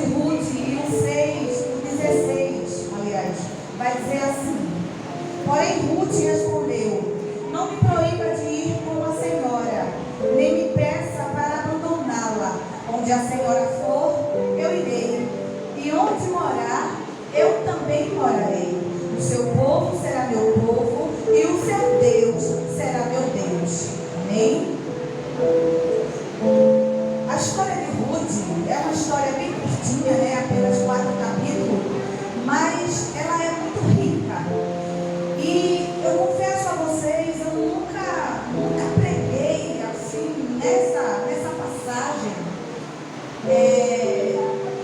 de Ruth, e o 6, o 16, aliás, vai dizer assim: porém Ruth respondeu: não me proíba de ir com a senhora, nem me peça para abandoná-la. Onde a senhora for, eu irei, e onde morar, eu também morarei. O seu povo será meu povo, e o seu Deus será meu Deus. Amém? A história de Ruth é uma história bem curtinha, né? Apenas 4 capítulos, mas ela é muito rica. E eu confesso a vocês, eu nunca preguei assim nessa passagem,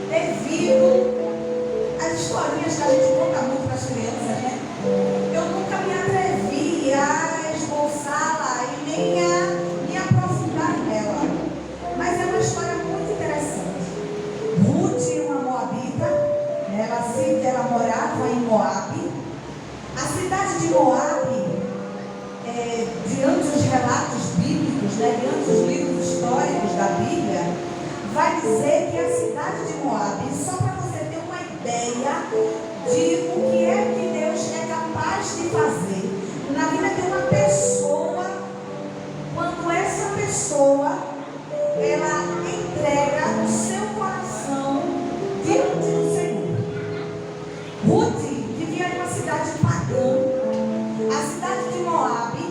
devido às historinhas que a gente conta muito para as crianças, né? Eu nunca me atrevi a esboçá-la e nem a me aprofundar nela. Mas é uma história muito interessante. Ruth, uma moabita, né? Ela morava em Moabe. A cidade de Moabe, diante dos relatos bíblicos, né? Diante dos livros históricos da Bíblia, vai dizer que a cidade de Moabe, só para você ter uma ideia de o que é que Deus é capaz de fazer na vida de uma pessoa, quando essa pessoa ela entrega o seu coração diante do Senhor. Ruth vivia em uma cidade pagã, a cidade de Moabe.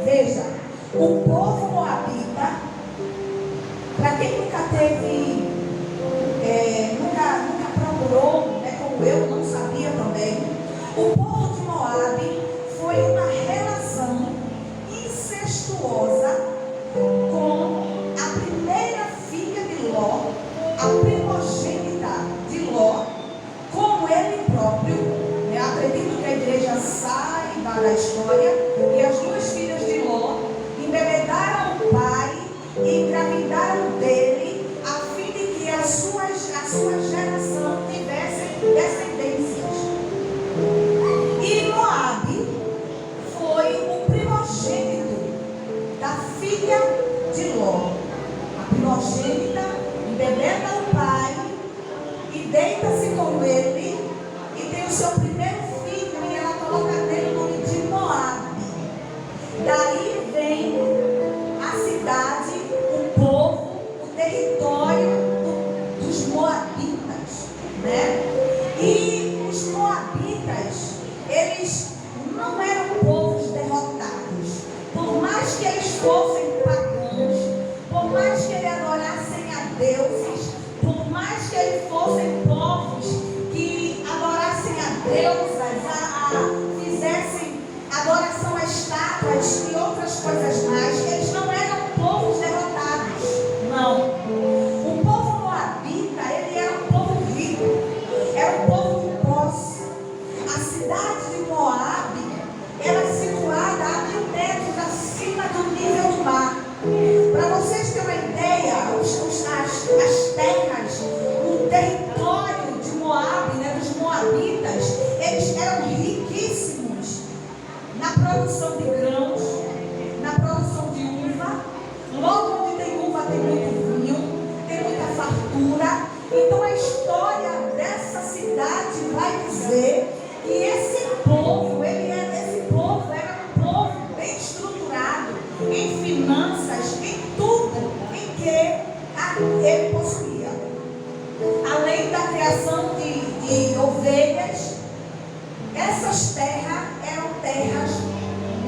Veja, o povo moabita, para quem nunca teve, nunca procurou, né, como eu não sabia também, o povo de Moabe foi uma relação incestuosa com a primeira filha de Ló, a primogênita de Ló, com ele próprio. Eu acredito que a igreja saiba da história, e as 2 filhas de Ló embebedaram o pai e engravidaram dele, a fim de que a sua geração tivesse descendências. E Moabe foi o primogênito da filha de Ló. A primogênita embebeda o pai e deita-se com ele e tem o seu primeiro filho, e ela coloca nele o nome de Moabe. Daí vem a cidade, o povo, o território dos moabitas, né? E os moabitas, eles não eram povos derrotados. Por mais que eles fossem pagãos, por mais que eles adorassem a deuses, por mais que eles fossem povos que adorassem a deusas, fizessem adoração a estátuas e outras coisas mais, eles não eram povos derrotados, não. O povo moabita, ele era um povo rico, era um povo de posse. A cidade de Moabe era situada a 1000 metros acima do nível do mar. Para vocês terem uma ideia, as terras, o território de Moabe, né, dos moabitas, eles eram riquíssimos na produção de grãos, na produção de uva. Logo onde tem uva tem muito vinho, tem muita fartura. Então a história dessa cidade vai dizer que esse povo era um povo bem estruturado em finanças, em tudo em que ele possuía. Além da criação de ovelhas, essas terras eram terras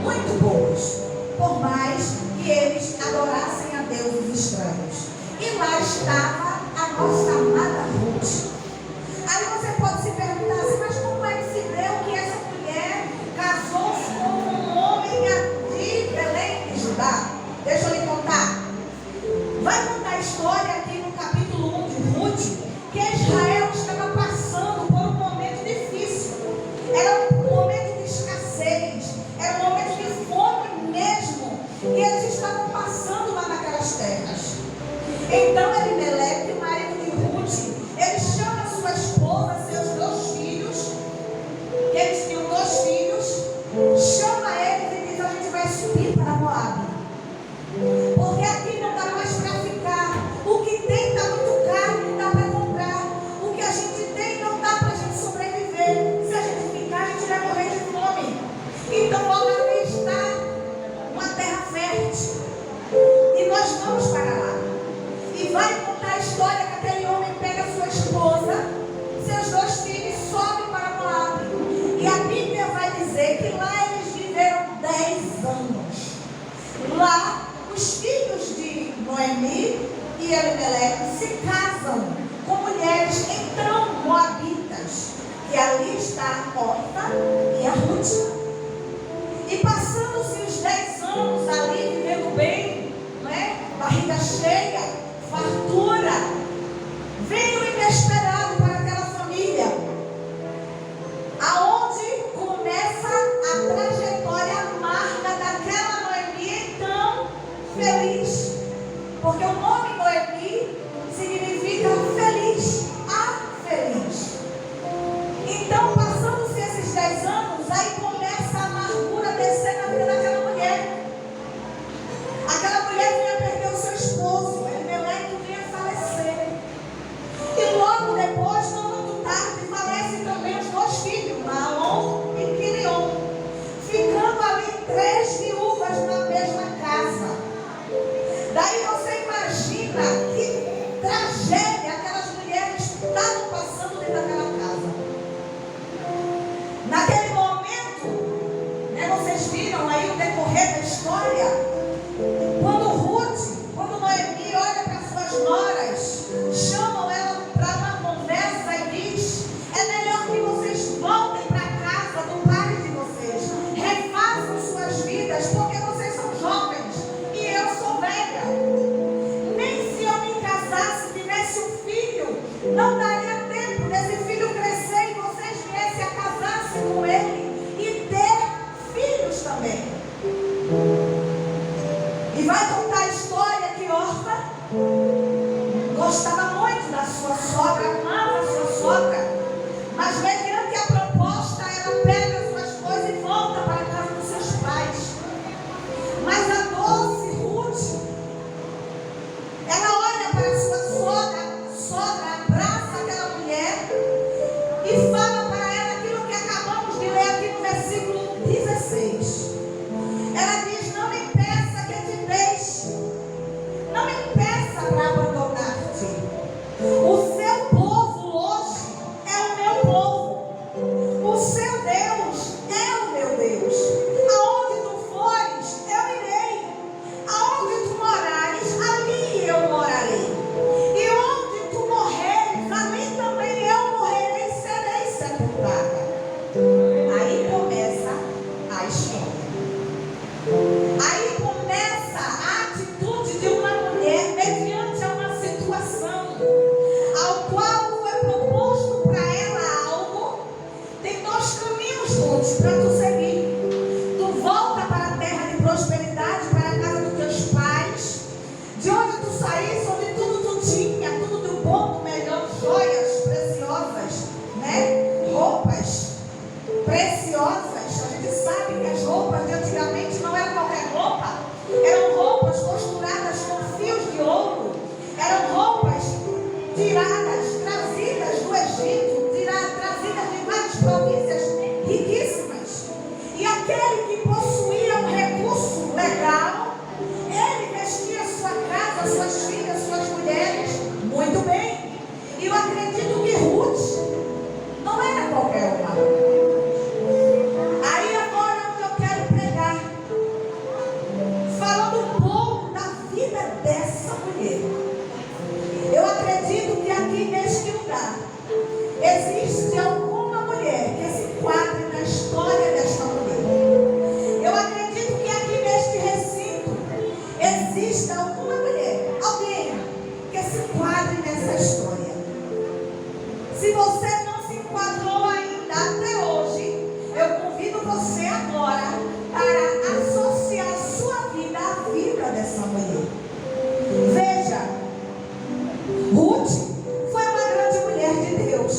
muito boas, por mais que eles adorassem a deuses estranhos. E lá estava a nossa amada Ruth. Aí você pode se perguntar assim, mas como é que se deu que essa mulher casou-se com um homem de Belém de Judá? Deixa eu lhe contar. Vai contar a história aqui no capítulo 1 de Ruth, que Israel estava passando por um momento difícil. Era um momento de escassez, era um momento de fome mesmo, que eles estavam passando lá naquelas terras. Então Elimeleque, o marido de e Elimeleque se casam com mulheres então moabitas, e ali está a Orfa e a Ruth. E passando-se os 10 anos ali vivendo bem, não é? Barriga cheia, fartura, veio o inesperado para aquela família, aonde começa a trajetória amarga daquela Noemi então feliz, porque o nome Noemi significa feliz, a feliz. Então, passando-se esses 10 anos, aí começa a amargura descer na vida daquela mulher. Aquela mulher vinha perder o seu esposo, Elimeleque vinha falecer. E logo depois, não muito tarde, falecem também os 2 filhos, Maom e Quilion, ficando ali 3 viúvas na mesma casa. Daí você imagina que tragédia aquelas mulheres estavam passando dentro daquela casa. Naquele momento, né, vocês viram aí o decorrer da história, quando Noemi olha para suas noras, chamam ela para uma conversa e diz: é melhor que vocês voltem para a casa do pai de vocês, refaçam suas vidas, porque vocês são jovens e eu sou velha. Nem se eu me casasse, tivesse um filho, não daria tempo desse filho crescer e vocês viessem a casar-se com ele e ter filhos também. E vai contar a história que Orfa gostava muito da sua sogra, amava a sua sogra, mas mediante a proposta ela pega suas coisas e volta para a casa dos seus pais. Mas a doce Ruth, ela olha para a sua sogra, abraça aquela mulher e fala para ela aquilo que acabamos de ler aqui no versículo 16. Ela diz: não me peça que te deixe, não me peça para abandonar-te. O seu povo hoje é o meu povo, o seu Deus é o meu Deus. Aonde tu fores, eu irei, aonde tu morares, ali eu morarei, e onde tu morreres, ali também eu morrerei e serei sepultada. Aí começa a história. Aí começa a atitude de uma mulher mediante a uma situação ao qual foi proposto para ela algo. Tem 2 caminhos, Ruth, para tu seguir. Tu volta para a terra de prosperidade, para a casa dos teus pais, de onde tu saísse, onde tudo tu tinha, tudo do bom, do melhor, joias preciosas, né? Roupas preciosas. A gente sabe que as roupas de antigamente não eram qualquer roupa, eram roupas costuradas com fios de ouro, eram roupas tiradas, trazidas do Egito, trazidas de várias províncias riquíssimas. E aquele que possuía um recurso legal, ele vestia sua casa, suas filhas, suas mulheres muito bem. E eu acredito que Ruth não era qualquer uma. Aí agora onde eu quero pregar, falando um pouco da vida dessa mulher. Eu acredito que aqui neste lugar existe alguma mulher que se enquadre na história desta mulher. Eu acredito que aqui neste recinto existe alguma mulher, alguém que se enquadre nessa história. Se você não se enquadrou ainda até hoje, eu convido você agora para associar sua vida à vida dessa mulher. Veja, Ruth foi uma grande mulher de Deus.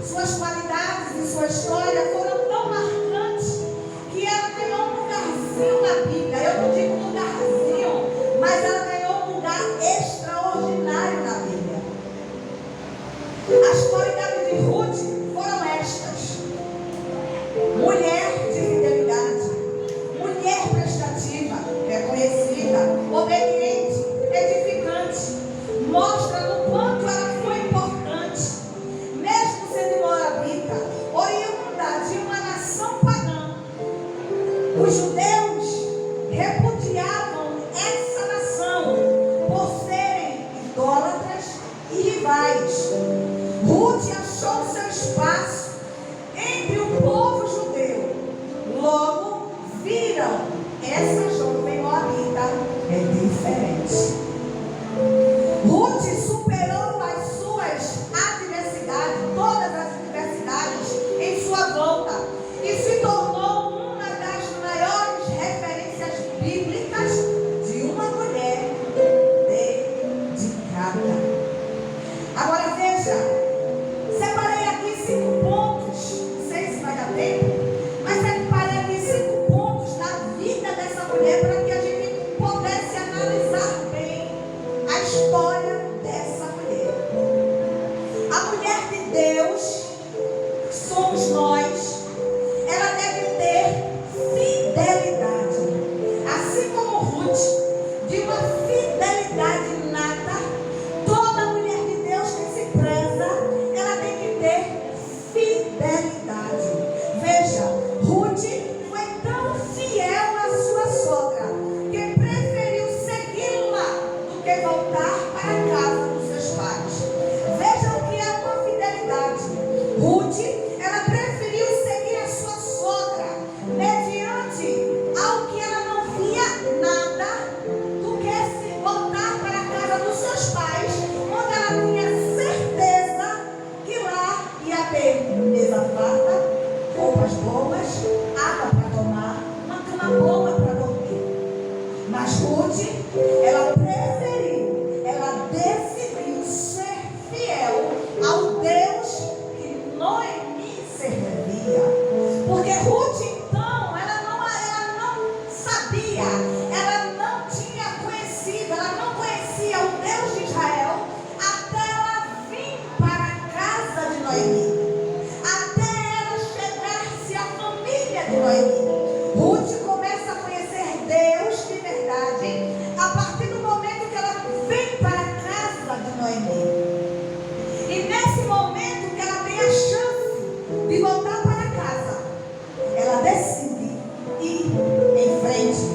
Suas qualidades e sua história foram tão marcantes que ela ganhou um lugarzinho na Bíblia. Eu não digo um lugarzinho, mas ela ganhou um lugar extraordinário na Bíblia. As qualidades de Ruth foram estas: mulher de fidelidade, mulher prestativa, reconhecida, obediente, edificante. Mostra no quanto ela foi importante, mesmo sendo moabita, oriunda de uma nação pagã. Os judeus repudiavam essa nação por serem idólatras paz. Ruth achou seu espaço entre o povo judeu. Logo viram, essa jovem moabita é diferente. Ruth superou as suas adversidades, todas as adversidades em sua volta, e se tornou uma das maiores referências bíblicas de uma mulher dedicada. Agora veja, separei aqui 5 pontos, não sei se vai dar tempo, mas separei aqui 5 pontos na vida dessa mulher para que a gente pudesse analisar bem a história dessa mulher. A mulher de Deus, que somos nós, ela deve ter fidelidade, assim como Ruth, de uma fidelidade nata. Toda mulher de Deus que se preza, ela tem que ter fidelidade. Veja, Ruth foi tão fiel à sua sogra que preferiu segui-la do que voltar para a casa dos seus pais. Veja o que é uma fidelidade. Ruth, ela preferiu seguir a sua sogra mediante ao que ela não via nada, do que se voltar para a casa dos seus pais, onde ela tinha certeza que lá ia ter mesa farta, roupas boas, água para tomar, uma cama boa para dormir. Mas Ruth, ela preferiu, ela decidiu ser fiel ao Deus que Noemi servia. Porque Ruth, então, ela não sabia, ela não tinha conhecido, ela não conhecia o Deus de Israel até ela vir para a casa de Noemi, até ela chegar-se à família de Noemi. Ruth começa a conhecer Deus de verdade a partir do momento que ela vem para a casa de Noemi. E nesse momento que ela tem a chance de voltar para casa, ela decide ir em frente.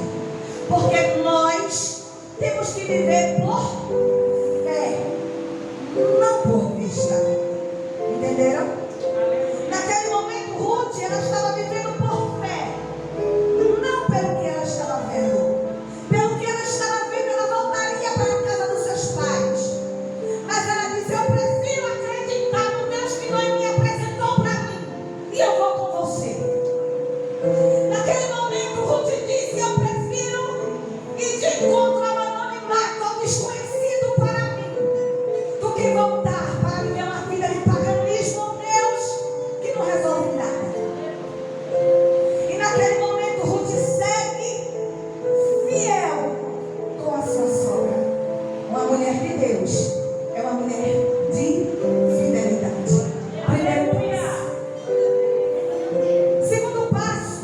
Porque nós temos que viver por fé, não por vista. Entenderam? Naquele momento, Ruth, ela estava vivendo por fé, não pelo que ela estava vendo. Pelo que ela estava vendo, ela voltaria para a casa dos seus pais. Mas ela disse: eu prefiro acreditar no Deus que Noemi apresentou para mim, e eu vou com você. Naquele momento, Ruth disse: eu prefiro ir de encontro ao anonimato, ao desconhecido para mim, do que voltar para viver uma vida de paganismo a um Deus que não resolve nada. E naquele momento, Ruth segue fiel com a sua sogra. Uma mulher de Deus é uma mulher de fidelidade. Primeiro passo. Segundo passo,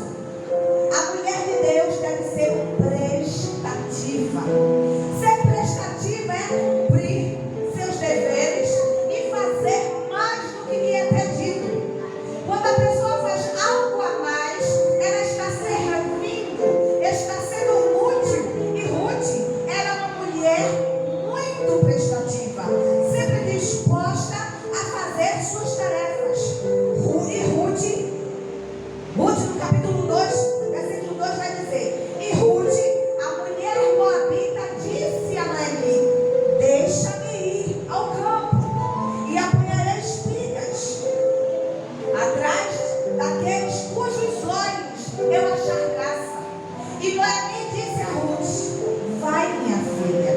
a mulher de Deus deve ser prestativa. Ser prestativa é cumprir seus deveres e fazer mais do que lhe é pedido. Quando a pessoa faz algo a mais, ela está servindo, está sendo útil. E Ruth era uma mulher muito prestativa, sempre disposta a fazer suas tarefas. Ruth no capítulo 2, versículo 2 vai dizer: e Ruth, a mulher moabita, disse a Noemi: deixa-me ir ao campo e apanharei espigas atrás daqueles cujos olhos eu achar graça. E Noemi disse a Ruth: vai, minha filha.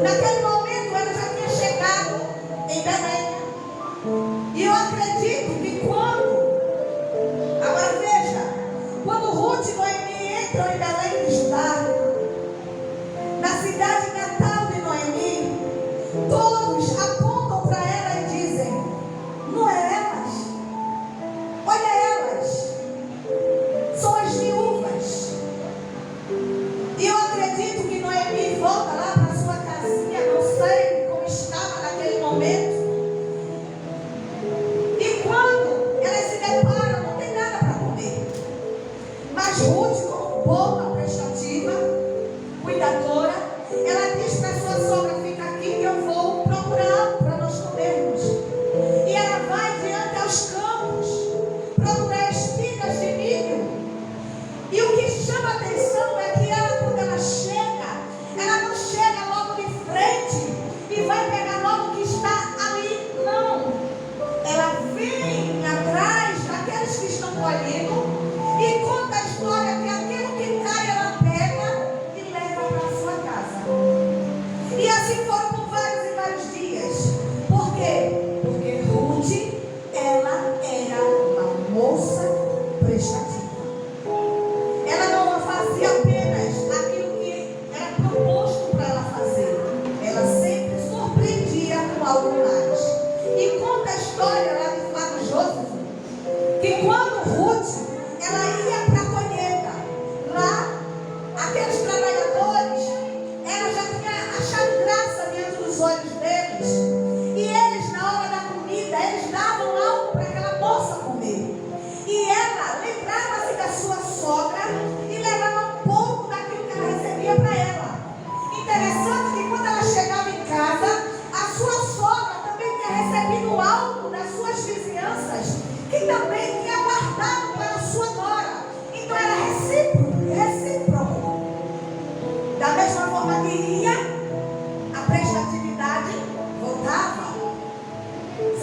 Naquele momento ela já tinha chegado em Belém. E eu acredito que agora veja, quando Ruth e Noemi entram em Belém de Judá, na cidade natal de Noemi, todos apontam para ela e dizem: não é elas? Olha elas, são as viúvas. E eu acredito que Noemi volta lá para sua casinha, não sei como estava naquele momento. E quando elas se deparam, não tem nada para comer. Mas Ruth, como boa, prestativa, cuidadora, ela diz para sua sogra: fica aqui que eu vou procurar algo para nós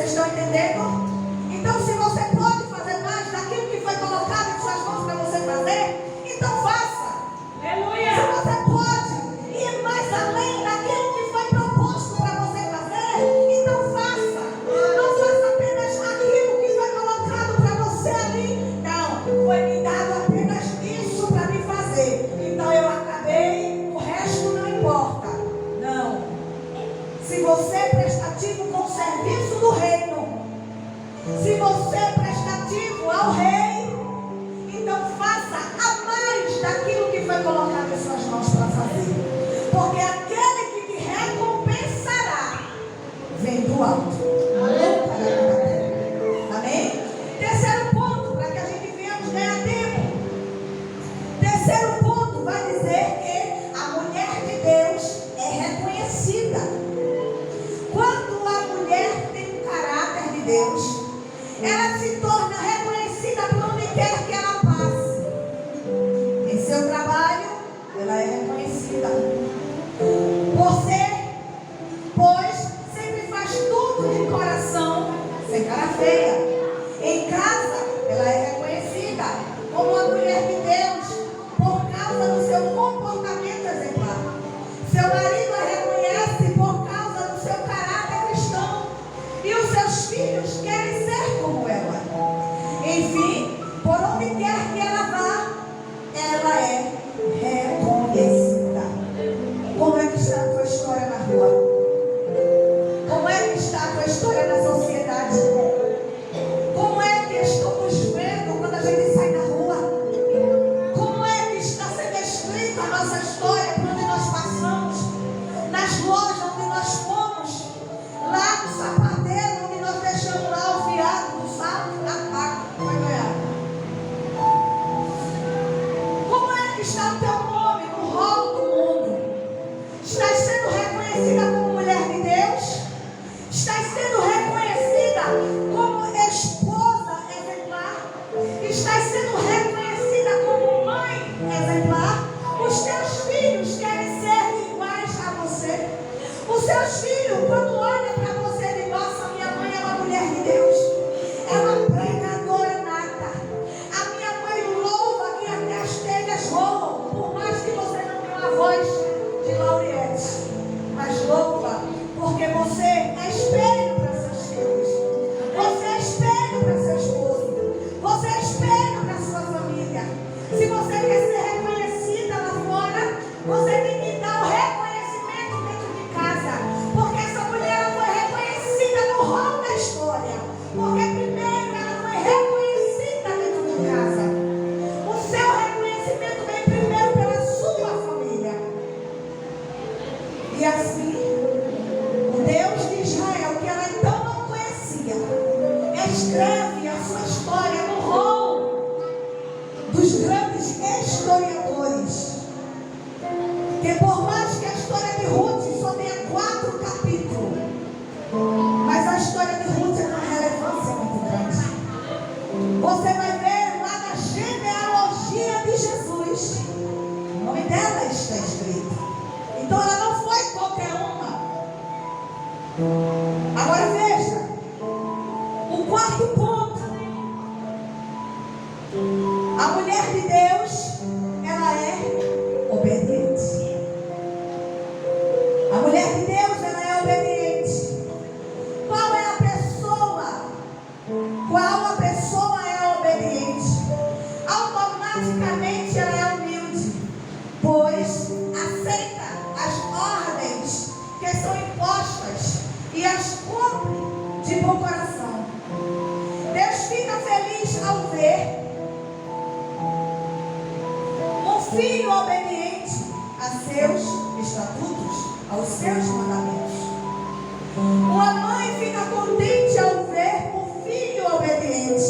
Vocês estão entendendo? Então, se você pode fazer mais daquilo que foi colocado em suas mãos para você fazer, então faça. Aleluia. Se você pode ir mais além daquilo que foi proposto para você fazer, então faça. Não faça apenas aquilo que foi colocado para você ali. Não, foi me dado apenas isso para me fazer. Então eu acabei, o resto não importa. Não. Se você é prestativo com o serviço do reino, se você é prestativo ao rei, então faça a mais daquilo que foi colocado em suas mãos para fazer. Porque aquele que te recompensará vem do alto. Amém? Terceiro ponto, para que a gente venhamos ganhar tempo. Terceiro ponto vai dizer que a mulher de Deus é reconhecida. Quando a mulher tem o caráter de Deus, ela se torna reconhecida por onde quer que ela passe. Em seu trabalho, ela é reconhecida. Você, pois, sempre faz tudo de coração, sem cara feia. Em casa, ela é reconhecida como uma mulher de Deus, por causa do seu comportamento exemplar. Seu marido a reconhece por causa do seu caráter cristão. E os seus filhos querem ser como ela. Enfim, por onde quer que ela vá, ela é reconhecida. Como é que está a tua história na rua? Como é que está a tua história na sociedade? Como é que estamos vendo quando a gente sai na rua? Como é que está sendo escrita a nossa história por onde nós passamos? Nas lojas onde nós fomos, lá no sapateiro onde nós deixamos lá o fiado do sapo, na paga, vai ganhar. Como é que está o teu nome no rol do mundo? Estás sendo reconhecida como mulher de Deus? Estás sendo reconhecida como esposa exemplar? Estás sendo reconhecida como mãe exemplar? Os teus filhos querem ser iguais a você? Os seus filhos, quando olham para você, dizem: nossa, minha mãe é uma mulher de Deus, é uma pregadora nata. A minha mãe louva que até as telhas rolam, por mais que você não tenha uma voz de Lauriette, mas louva, porque você é espelho para seus filhos, você é espelho para seu esposo, você é espelho para sua família. Se você quer ser reconhecida lá fora, você tem que dar o reconhecimento dentro de casa, porque essa mulher ela foi reconhecida no rol da história, porque primeiro ela foi reconhecida dentro de casa. O seu reconhecimento vem primeiro pela sua família. E assim, o Deus de Israel, que ela então não conhecia, escreve a sua história no rol dos grandes historiadores. Que por mais que a história de Ruth só tenha 4 capítulos, mas a história de Ruth é uma relevância muito grande. Você vai ver lá na genealogia de Jesus, o nome dela está escrito. Então ela não foi qualquer uma. Agora veja, o quarto ponto. A mulher de Deus, ela é obediente. A mulher de Deus, ela é obediente. Qual é a pessoa? Qual a pessoa é obediente? Automaticamente ela é humilde, pois aceita as ordens que são impostas e as cumpre de bom coração. Deus fica feliz ao ver um filho obediente a seus estatutos, aos seus mandamentos. Uma mãe fica contente ao ver um filho obediente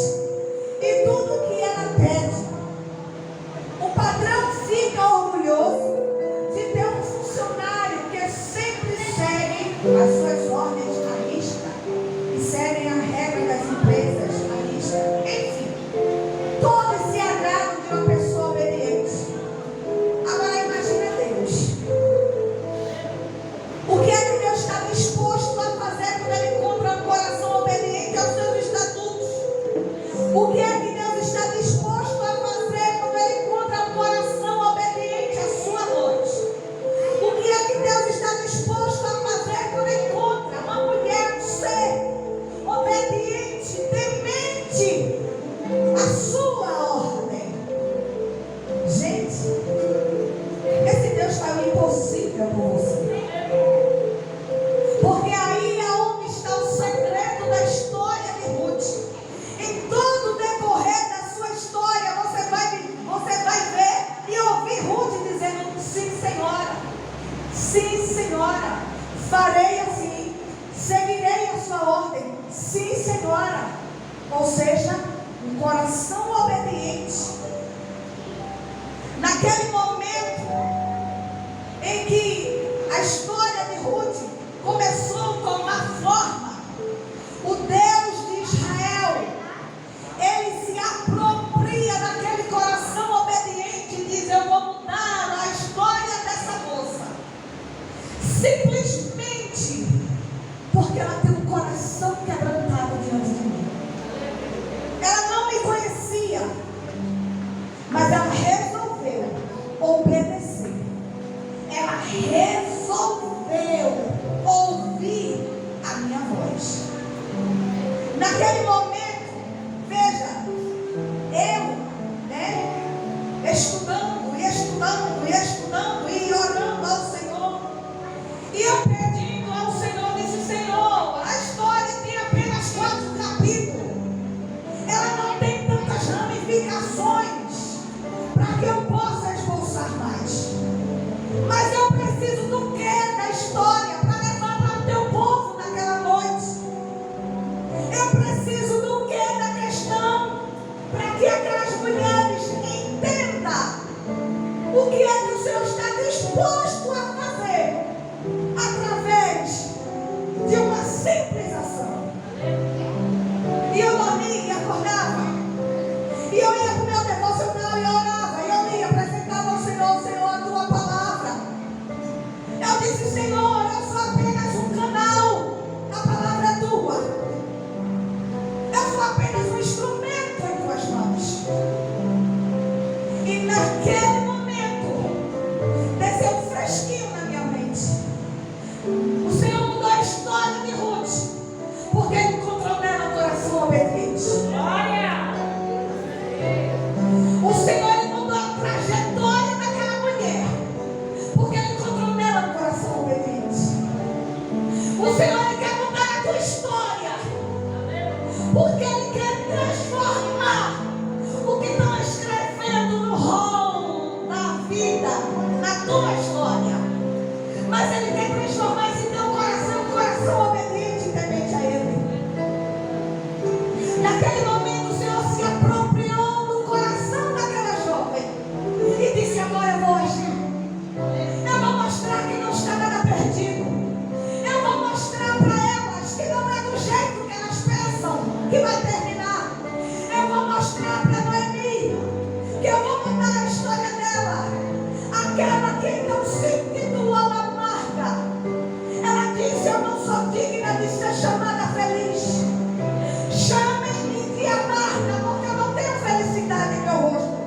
e tudo que ela pede. O patrão fica orgulhoso de ter um funcionário que sempre segue as suas ordens à risca e seguem a regra das empresas à risca. Enfim, todo esse agrado de uma pessoa obediente. Agora imagina Deus. O que é que Deus está disposto a fazer quando Ele compra Ou seja, um coração obediente. Naquele momento em que a história de Ruth começou a tomar forma, o Deus de Israel, ele se apropria daquele coração obediente e diz: eu vou mudar a história dessa moça. Simplesmente porque ela tem um coração quebrantado diante de mim. Ela não me conhecia, mas ela resolveu obedecer. Ela resolveu ouvir a minha voz. Naquele momento, veja, eu, estudando e orando ao Senhor, e eu pedindo ao Senhor, disse: Senhor, a história tem apenas 4 capítulos, ela não tem tantas ramificações para que eu possa esboçar mais, mas eu preciso do que da história para levar para o teu povo naquela noite. Eu preciso do que da questão para que aquelas mulheres entendam o que é que o Senhor está disposto a fazer através de uma simples ação. E eu dormia e acordava, e eu ia para o meu devocional e orava, e eu ia apresentava ao Senhor: Senhor, a tua palavra. Eu disse: Senhor, eu sou apenas um canal, a palavra é tua. Eu sou apenas um instrumento em tuas mãos. E naquele momento desceu um fresquinho na minha mente. O Senhor mudou a história de Ruth, porque Ele encontrou nela um coração obediente. O Senhor, Ele mudou a trajetória daquela mulher, porque Ele encontrou nela um coração obediente. O Senhor, Ele quer mudar a tua história, porque Ele quer transformar o que estão escrevendo no rol da vida, na tua história. Mas Ele quer transformar esse teu coração em um coração obediente e temente a Ele. Naquele momento o Senhor se apropriou do coração daquela jovem e disse: agora eu vou agir. Eu vou mostrar que não está nada perdido. Eu vou mostrar para elas que não é do jeito que elas pensam que vai terminar. Eu vou mostrar para Noemi que eu vou mudar a história dela. Aquela que então se intitulou amarga, ela disse: eu não sou digna de ser chamada feliz. Chamem-me de amarga, porque eu não tenho felicidade em meu rosto.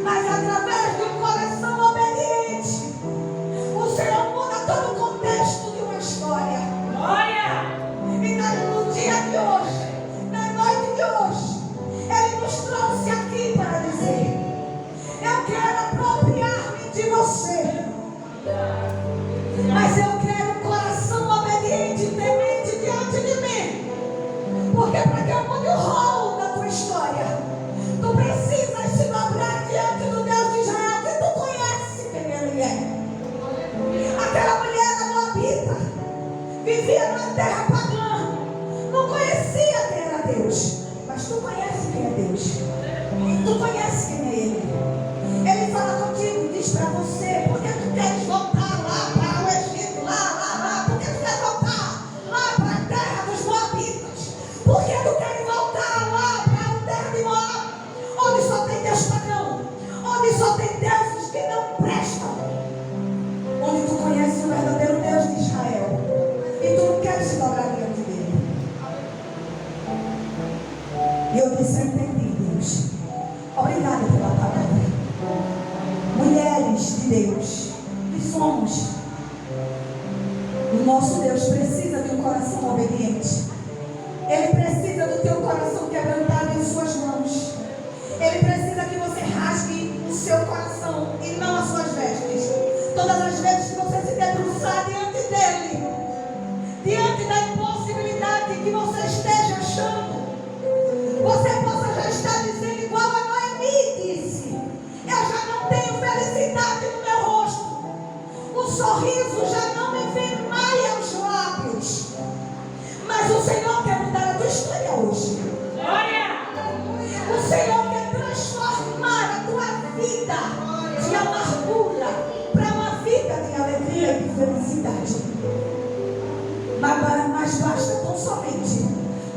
Mas através de um coração obediente, o Senhor muda todo o contexto de uma história. E no dia de hoje, na noite de hoje, Ele nos trouxe aqui para dizer: eu quero apropriar-me de você, mas eu quero um coração obediente e temente diante de mim. Porque para que eu mude o rol da tua história, tu precisas se dobrar diante do Deus de Israel, que tu conhece quem Ele é. Aquela mulher da Moabita vivia numa terra pagã, não conhecia quem era Deus, mas tu conhece quem é Deus. Tu conhece quem é Ele. Ele fala contigo, diz para você: por que tu queres voltar lá para o Egito, lá? Por que tu queres voltar lá para a terra dos Moabitas? Por que tu queres voltar lá para a terra de Moab, onde só tem Deus pagão, onde só tem deuses que não prestam, onde tu conheces o verdadeiro Deus de Israel e tu não queres se dobrar diante dele? E eu disse: eu entendi, Deus. Obrigada pela palavra. Mulheres de Deus que somos, o nosso Deus precisa de um coração obediente. Ele precisa do teu coração quebrantado em suas mãos. Ele precisa que você rasgue o seu coração e não as suas vestes. Todas as vezes que você se debruçar diante dele, diante da impossibilidade que você esteja achando, você possa já estar dizendo igual a Noemi disse: eu já não tenho felicidade no meu rosto, o sorriso já não me vem mais aos lábios, mas o Senhor quer mudar a tua história hoje.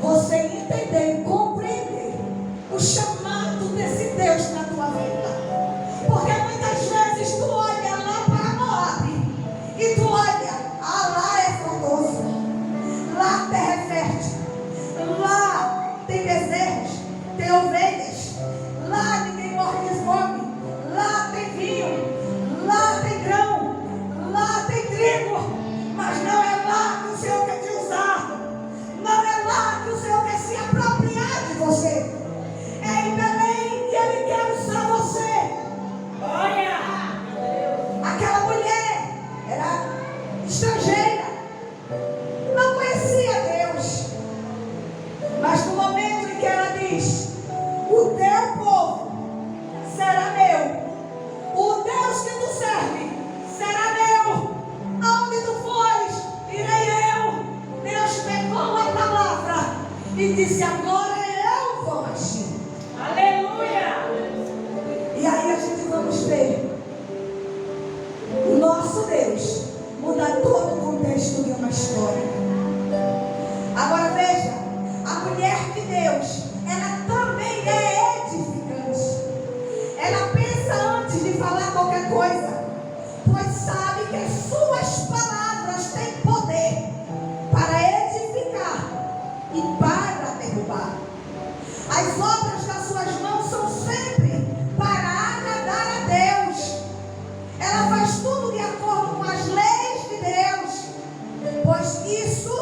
você entender e compreender o chamado desse Deus na tua vida. Porque muitas vezes tu olha lá para Moabe e tu olha, lá é frondoso, lá a terra é fértil, lá tem bezerros, tem ovelhas, lá ninguém morre de fome, lá tem vinho, lá tem grão, lá tem trigo. Mas não é lá que o Senhor quer te usar. Não é lá que o Senhor quer se apropriar de você. É em Belém que Ele quer usar você. Olha! Aquela mulher era estrangeira. Não conhecia Deus. Mas no momento em que ela diz: o teu povo será meu. O Deus que tu serve será meu. Aonde tu fores, irei eu. Deus pegou a palavra e disse: agora eu vou agir. Aleluia! E aí a gente vamos ver o nosso Deus mudar todo o contexto de uma história. Agora veja, a mulher de Deus, ela também é edificante. Ela pensa antes de falar qualquer coisa, pois sabe que as suas palavras têm poder para edificar e para derrubar. As obras das suas mãos são sempre para agradar a Deus. Ela faz tudo de acordo com as leis de Deus, pois isso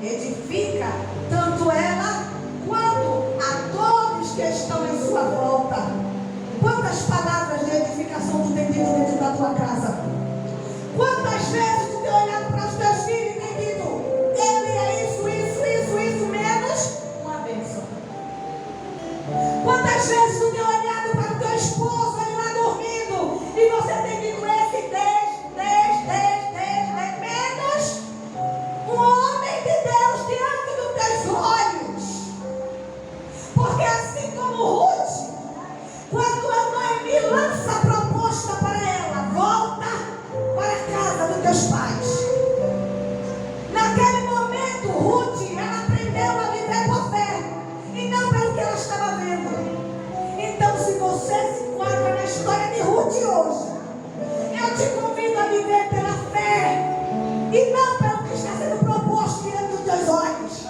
edifica tanto ela quanto a todos que estão em sua volta. Quantas palavras de edificação tu tem dito dentro da tua casa? Quantas vezes tu tem olhado para os teus filhos e tem dito: ele é isso, menos uma bênção? Quantas vezes tu tem olhado para o teu esposo, ele lá dormindo, e você tem dito: esse 10, menos um homem de Deus diante dos teus olhos? Porque assim como Ruth, quando a Noemi lança a proposta para ela: volta para a casa dos teus pais. Naquele momento, Ruth, ela aprendeu a viver por fé e não pelo que ela estava vendo. Então, se você se enquadra na história de Ruth hoje, eu te convido a viver pela fé e não pelo que está sendo proposto diante dos teus olhos.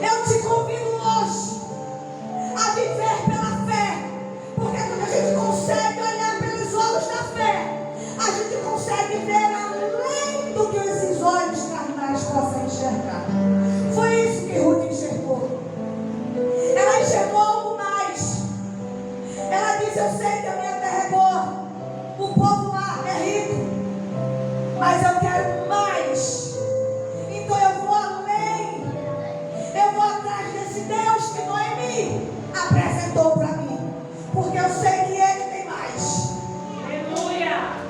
Eu te convido hoje a viver pela fé, porque quando a gente consegue olhar pelos olhos da fé, a gente consegue ver além do que esses olhos carnais possam enxergar. Foi isso que Ruth enxergou. Ela enxergou algo mais. Ela disse: eu sei que a minha terra é boa, o povo lá é rico, mas eu quero mais. Então eu vou além. Eu vou atrás desse Deus que Noemi apresentou para mim, porque eu sei que Ele tem mais. Aleluia!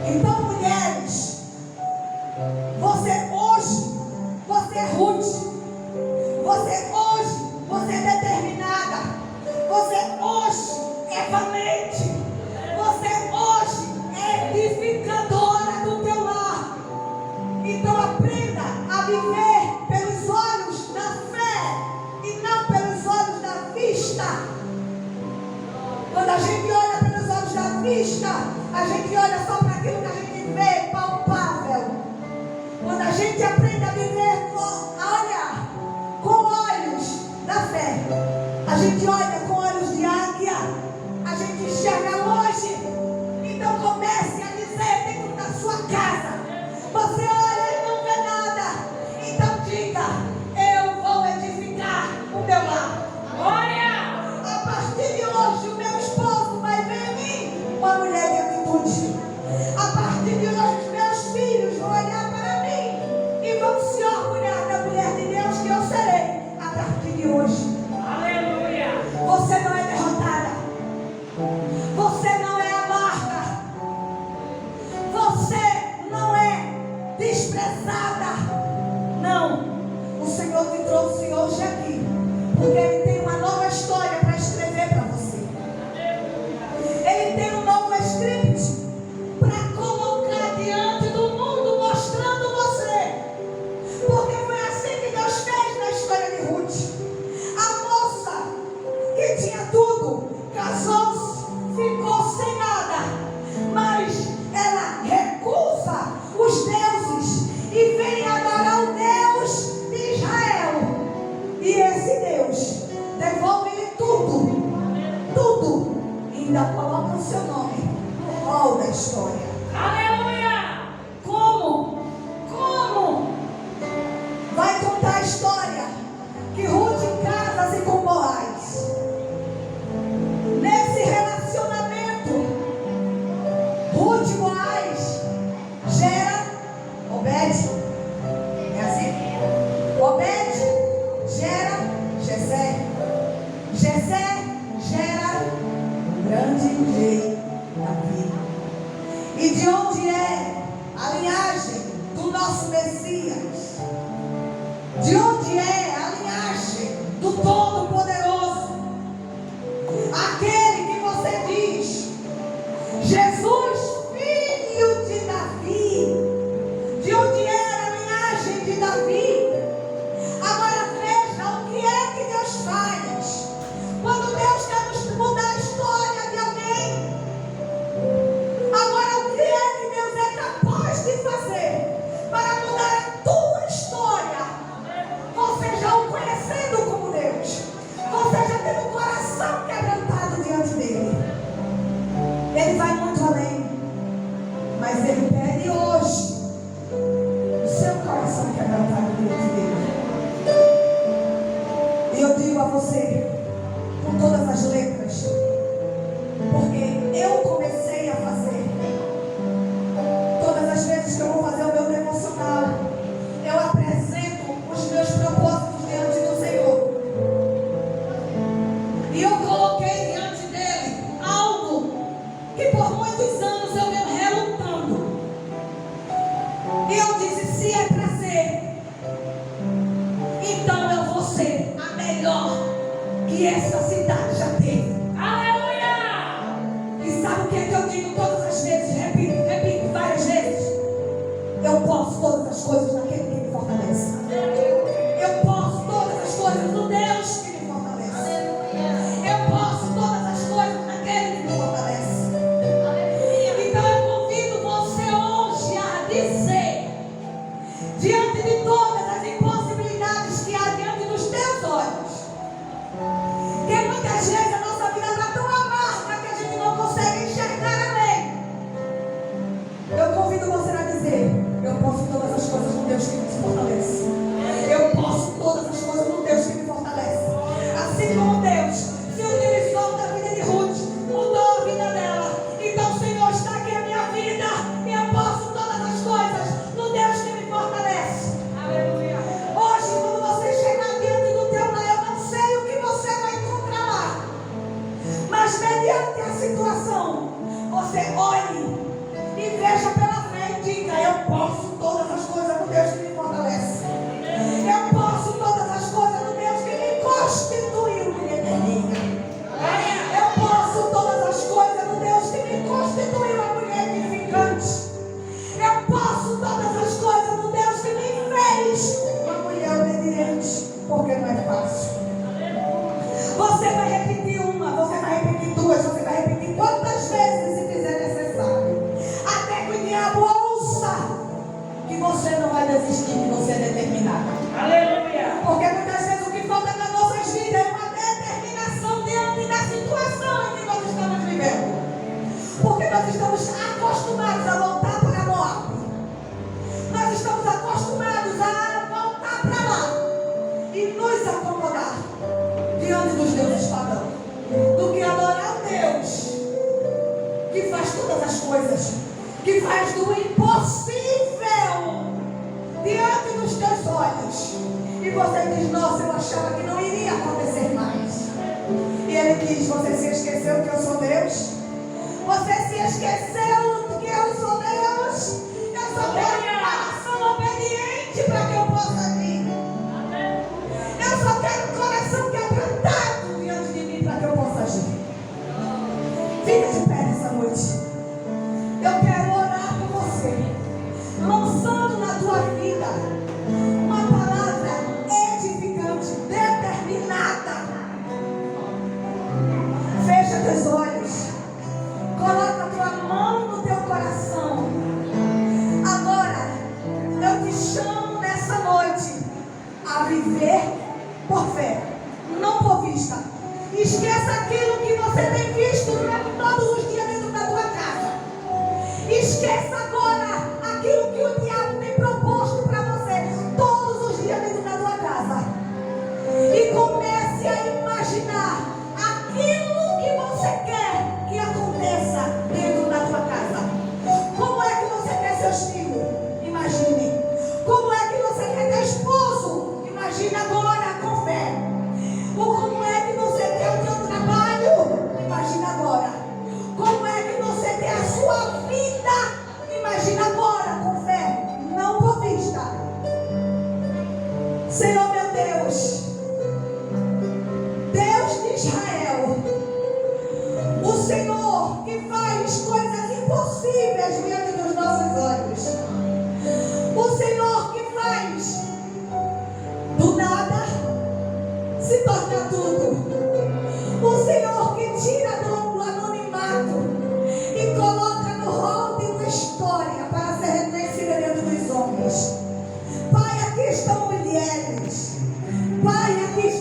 Então, mulheres, você hoje, você é Ruth. Você hoje, você é determinada. Você hoje é valente. Você hoje é edificadora do teu lar. Então aprenda a viver pelos olhos da fé e não pelos olhos da vista. Quando a gente olha pelos olhos da vista, a gente olha só para aquilo que a gente vê palpável. Quando a gente aprende a viver a olhar com olhos da fé, a gente olha com olhos de águia, a gente enxerga longe. Então comece a dizer dentro da sua casa: você olha e não vê nada, então diga: eu vou edificar o meu lar. Olha, a partir de hoje o meu esposo vai ver em mim uma mulher de atitude. Davi. Agora veja o que é que Deus faz quando Deus quer nos mudar a história de alguém. Agora o que é que Deus é capaz de fazer para mudar a tua história? Você já o conhecendo como Deus, você já tendo o coração quebrantado diante dele. Ele vai muito além, mas ele pede hoje o seu coração quebrantado diante dele. E eu digo a você, com todas as letras, porque eu comecei a fazer. Todas as vezes que eu vou fazer o meu devocional, eu apresento os meus propósitos diante do Senhor. E eu coloquei diante dele algo que por muitos anos eu venho relutando. E eu disse, se é para ser, então eu vou ser a melhor que essa cidade já teve. Aleluia! E sabe o que é que eu digo todas as vezes? Repito várias vezes. Eu posso todas as coisas naquele que me fortalece. Eu posso todas as coisas no Deus que me fortalece. Eu posso todas as coisas naquele que me fortalece. Então eu convido você hoje a dizer, diante de todas as impossibilidades que há diante dos teus olhos, que muitas vezes a nossa vida está tão amarga que a gente não consegue enxergar além. Eu convido você a dizer, eu posso todas as coisas no Deus que me fortalece. Eu posso todas as coisas no Deus que me fortalece. Assim como Deus se utilizou da vida de Ruth, mudou a vida dela. Então, Senhor, está aqui a minha vida e eu posso todas as coisas no Deus que me fortalece. Aleluia. Hoje, quando você chegar diante do teu lar, eu não sei o que você vai encontrar lá, mas mediante a situação, você olhe e veja pela fé e diga, eu posso todas as coisas no Deus que me fortalece. Eu posso todas as coisas no Deus que me constituiu em eterninha. Eu posso todas as coisas no Deus que me constituiu a mulher edificante. Eu posso todas as coisas no Deus que me fez uma mulher obediente, porque não é fácil. Você vai repetir uma, você vai repetir duas, você vai repetir quantas vezes se fizer necessário, até que o diabo ouça que você não vai desistir, que você é determinada. Aleluia! Porque muitas vezes o que falta nas nossas vidas é uma determinação diante da situação em que nós estamos vivendo. Porque nós estamos acostumados a voltar para Moab. Nós estamos acostumados a voltar para lá e nos acomodar diante dos deuses pagãos, do que adorar o Deus que faz todas as coisas, que faz do impossível diante dos teus olhos. E você diz, nossa, eu achava que não iria acontecer mais. E ele diz, você se esqueceu que eu sou Deus? Você se esqueceu que eu sou Deus? Eu só quero um coração obediente para que eu possa vir. Eu só quero um coração quebrantado diante de mim para que eu possa agir. Fica de pé nessa noite. Eu quero orar por você, lançando na tua vida uma palavra edificante, determinada. Fecha teus olhos, coloca a tua mão no teu coração. Agora eu te chamo nessa noite a viver por fé, não por vista. Esqueça aquilo que você tem visto durante todos os dias dentro da tua casa. Esqueça agora aquilo que o diabo tem proposto para você todos os dias dentro da tua casa. E comece a imaginar aquilo que você quer que aconteça dentro da tua casa. Como é que você quer seus filhos? Imagine. Como é que você quer ter esposo? Imagine agora com fé. Ou como é que você quer o teu trabalho? Imagine agora. Como é que você quer a sua vida? Imagine agora com fé, não por vista. Senhor meu Deus, Deus de Israel, o Senhor que faz coisas impossíveis diante dos nossos olhos, o Senhor que faz tudo.